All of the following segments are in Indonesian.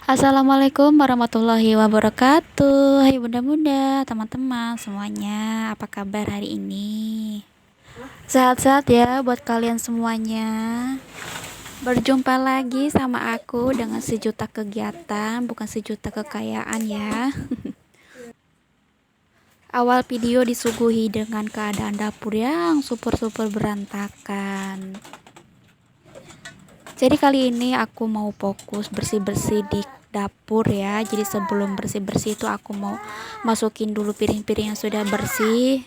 Assalamualaikum warahmatullahi wabarakatuh. Hai bunda-bunda, teman-teman semuanya. Apa kabar hari ini? Sehat-sehat ya buat kalian semuanya. Berjumpa lagi sama aku dengan sejuta kegiatan, bukan sejuta kekayaan ya. Awal video disuguhi dengan keadaan dapur yang super-super berantakan. Jadi kali ini aku mau fokus bersih-bersih di dapur ya. Jadi sebelum bersih-bersih itu aku mau masukin dulu piring-piring yang sudah bersih.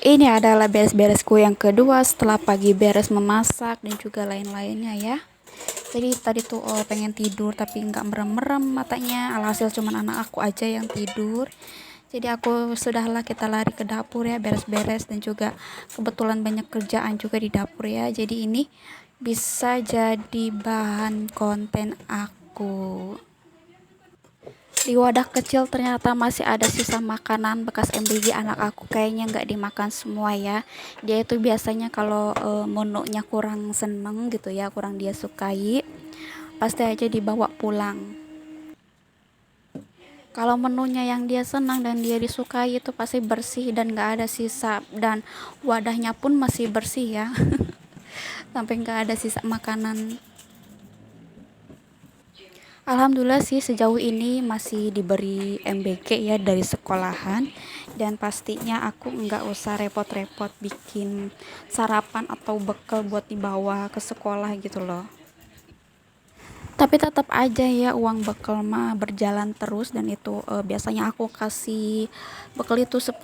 Ini adalah beres-beresku yang kedua setelah pagi beres memasak dan juga lain-lainnya ya. Jadi tadi tuh pengen tidur tapi nggak merem-merem matanya. Alhasil cuman anak aku aja yang tidur. Jadi aku sudahlah kita lari ke dapur ya, beres-beres dan juga kebetulan banyak kerjaan juga di dapur ya. Jadi ini bisa jadi bahan konten aku. Di wadah kecil ternyata masih ada sisa makanan bekas MBG anak aku, kayaknya nggak dimakan semua ya. Dia itu biasanya kalau menunya kurang seneng gitu ya, kurang dia sukai, pasti aja dibawa pulang. Kalau menunya yang dia senang dan dia disukai itu pasti bersih dan gak ada sisa, dan wadahnya pun masih bersih ya. Sampai gak ada sisa makanan. Alhamdulillah sih sejauh ini masih diberi MBK ya dari sekolahan, dan pastinya aku nggak usah repot-repot bikin sarapan atau bekal buat dibawa ke sekolah gitu loh. Tapi tetap aja ya uang bekal mah berjalan terus, dan itu biasanya aku kasih bekal itu 10.000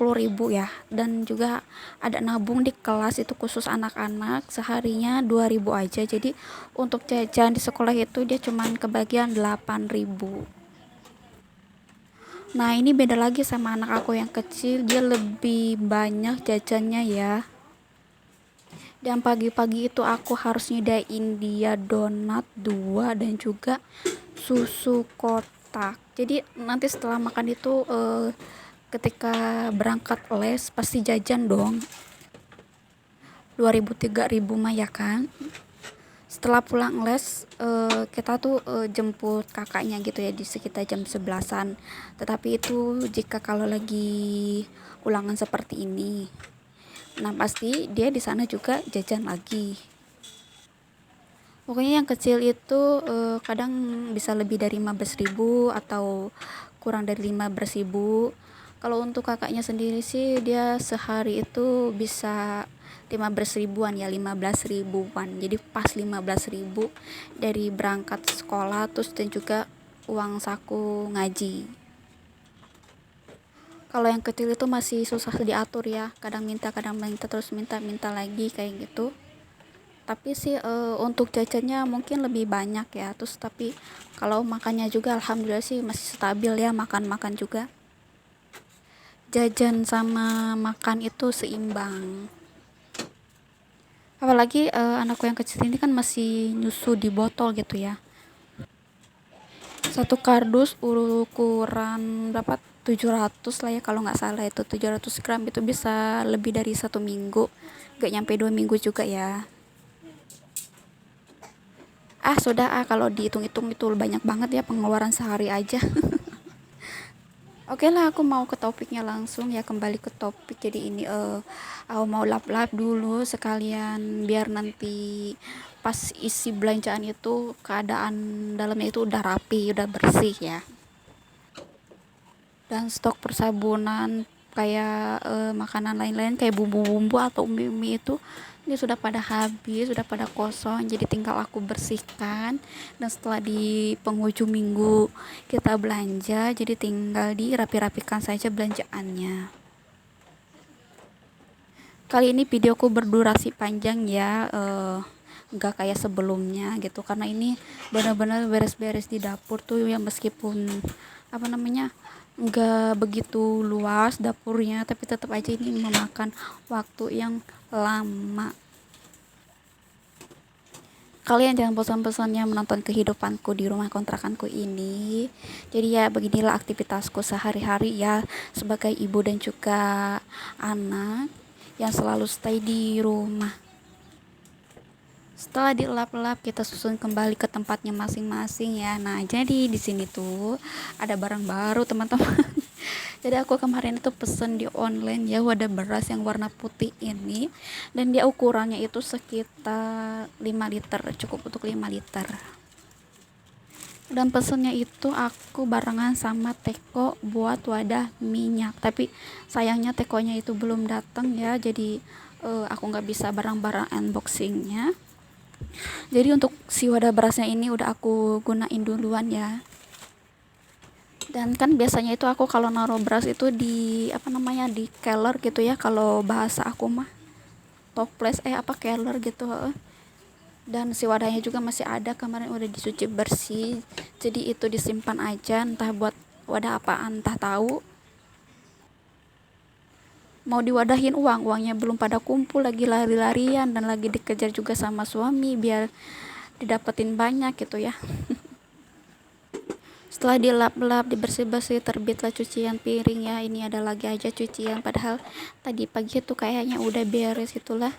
ya, dan juga ada nabung di kelas itu khusus anak-anak seharinya 2.000 aja. Jadi untuk jajan di sekolah itu dia cuman kebagian 8.000. Nah ini beda lagi sama anak aku yang kecil, dia lebih banyak jajannya ya. Dan pagi-pagi itu aku harus nyedain dia donat 2 dan juga susu kotak. Jadi nanti setelah makan itu ketika berangkat les pasti jajan dong. 2.000 3.000 mah ya kan. Setelah pulang les kita tuh jemput kakaknya gitu ya di sekitar jam 11-an. Tetapi itu jika kalau lagi ulangan seperti ini, nah pasti dia di sana juga jajan lagi. Pokoknya yang kecil itu kadang bisa lebih dari 15.000 atau kurang dari 15.000. Kalau untuk kakaknya sendiri sih dia sehari itu bisa 15 ribuan ya, 15 ribuan. Jadi pas 15 ribu dari berangkat sekolah terus dan juga uang saku ngaji. Kalau yang kecil itu masih susah diatur ya, kadang minta terus minta lagi kayak gitu. Tapi sih untuk jajannya mungkin lebih banyak ya, terus tapi kalau makannya juga alhamdulillah sih masih stabil ya, makan juga. Jajan sama makan itu seimbang. Apalagi anakku yang kecil ini kan masih nyusu di botol gitu ya. Satu kardus ukuran berapa, 700 lah ya kalau nggak salah, itu 700 gram itu bisa lebih dari 1 minggu, nggak nyampe 2 minggu juga ya. Sudah kalau dihitung-hitung itu banyak banget ya pengeluaran sehari aja. Oke lah, aku mau ke topiknya langsung ya, kembali ke topik. Jadi ini aku mau lap-lap dulu sekalian biar nanti pas isi belanjaan itu keadaan dalamnya itu udah rapi, udah bersih ya. Dan stok persabunan kayak makanan lain-lain kayak bumbu-bumbu atau mie itu ini sudah pada habis, sudah pada kosong, jadi tinggal aku bersihkan. Dan setelah di penghujung minggu kita belanja, jadi tinggal dirapi-rapikan saja belanjaannya. Kali ini videoku berdurasi panjang ya, nggak kayak sebelumnya gitu, karena ini benar-benar beres-beres di dapur tuh ya, meskipun apa namanya nggak begitu luas dapurnya, tapi tetap aja ini memakan waktu yang lama. Kalian jangan bosan-bosannya menonton kehidupanku di rumah kontrakanku ini. Jadi ya beginilah aktivitasku sehari-hari ya, sebagai ibu dan juga anak yang selalu stay di rumah. Setelah dilap-lap, kita susun kembali ke tempatnya masing-masing ya. Nah, jadi di sini tuh ada barang baru teman-teman. Jadi aku kemarin itu pesen di online ya wadah beras yang warna putih ini, dan dia ukurannya itu sekitar 5 liter, cukup untuk 5 liter. Dan pesennya itu aku barengan sama teko buat wadah minyak, tapi sayangnya tekonya itu belum datang ya, jadi aku nggak bisa barang-barang unboxingnya. Jadi untuk si wadah berasnya ini udah aku gunain duluan ya. Dan kan biasanya itu aku kalau naruh beras itu di apa namanya, di keller gitu ya, kalau bahasa aku mah toples keller gitu. Dan si wadahnya juga masih ada, kemarin udah disuci bersih, jadi itu disimpan aja, entah buat wadah apaan entah tahu. Mau diwadahin uangnya belum pada kumpul, lagi lari-larian dan lagi dikejar juga sama suami biar didapetin banyak gitu ya. Setelah dilap-lap, dibersih-bersih, terbitlah cucian piring ya. Ini ada lagi aja cucian, padahal tadi pagi tuh kayaknya udah beres itulah.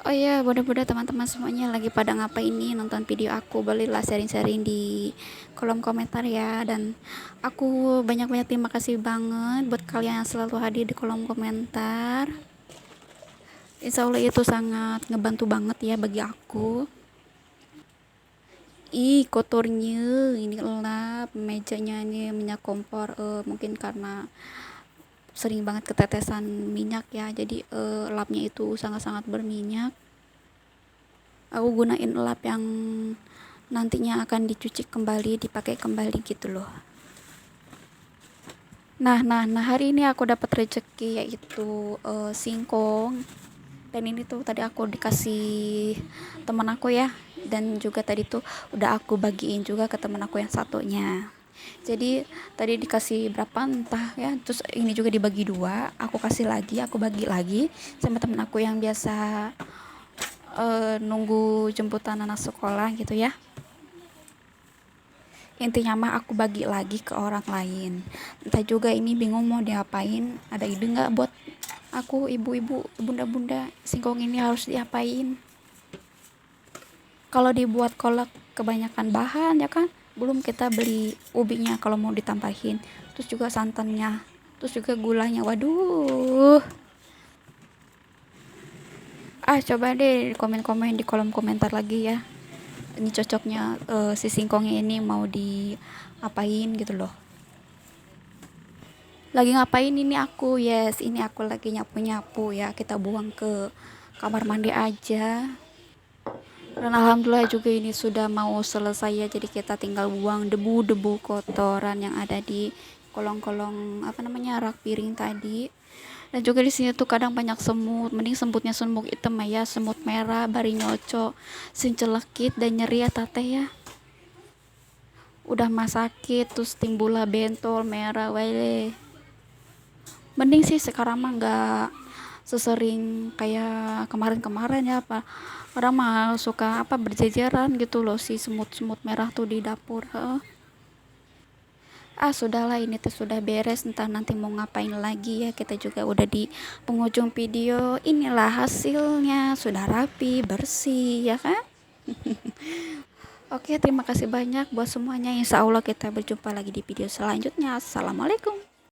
Oh ya, bodoh-bodoh teman-teman semuanya lagi pada ngapain nih nonton video aku, bolehlah sharing-sharing di kolom komentar ya. Dan aku banyak-banyak terima kasih banget buat kalian yang selalu hadir di kolom komentar. Insya Allah itu sangat ngebantu banget ya bagi aku. Ih, kotornya ini lap mejanya, ini minyak kompor, mungkin karena sering banget ketetesan minyak ya, jadi lapnya itu sangat-sangat berminyak. Aku gunain lap yang nantinya akan dicuci kembali, dipakai kembali gitu loh. Nah, hari ini aku dapat rezeki yaitu singkong. Dan ini tuh tadi aku dikasih teman aku ya, dan juga tadi tuh udah aku bagiin juga ke teman aku yang satunya. Jadi tadi dikasih berapa entah ya, terus ini juga dibagi dua, aku kasih lagi, aku bagi lagi sama temen aku yang biasa nunggu jemputan anak sekolah gitu ya. Intinya mah aku bagi lagi ke orang lain. Entah juga ini bingung mau diapain, ada ide nggak buat aku, ibu-ibu, bunda-bunda, singkong ini harus diapain? Kalau dibuat kolak kebanyakan bahan ya kan, belum kita beli ubinya kalau mau ditambahin, terus juga santannya, terus juga gulanya, waduh. Coba deh komen-komen di kolom komentar lagi ya, ini cocoknya si singkongnya ini mau diapain gitu loh. Lagi ngapain ini aku? Yes, ini aku lagi nyapu-nyapu ya, kita buang ke kamar mandi aja. Dan alhamdulillah juga ini sudah mau selesai ya, jadi kita tinggal buang debu-debu kotoran yang ada di kolong-kolong apa namanya, rak piring tadi. Dan juga di sini tuh kadang banyak semut, mending semutnya semut hitam ya, semut merah bari nyoco, sincelekit dan nyeri ya tate ya. Udah sakit terus timbullah bentol merah wale. Mending sih sekarang mah nggak sesering kayak kemarin-kemarin ya, apa orang mah suka berjejeran gitu loh si semut-semut merah tuh di dapur. Sudahlah, ini tuh sudah beres, entah nanti mau ngapain lagi ya, kita juga udah di penghujung video. Inilah hasilnya, sudah rapi bersih ya kan. Oke, terima kasih banyak buat semuanya, insya Allah kita berjumpa lagi di video selanjutnya. Assalamualaikum.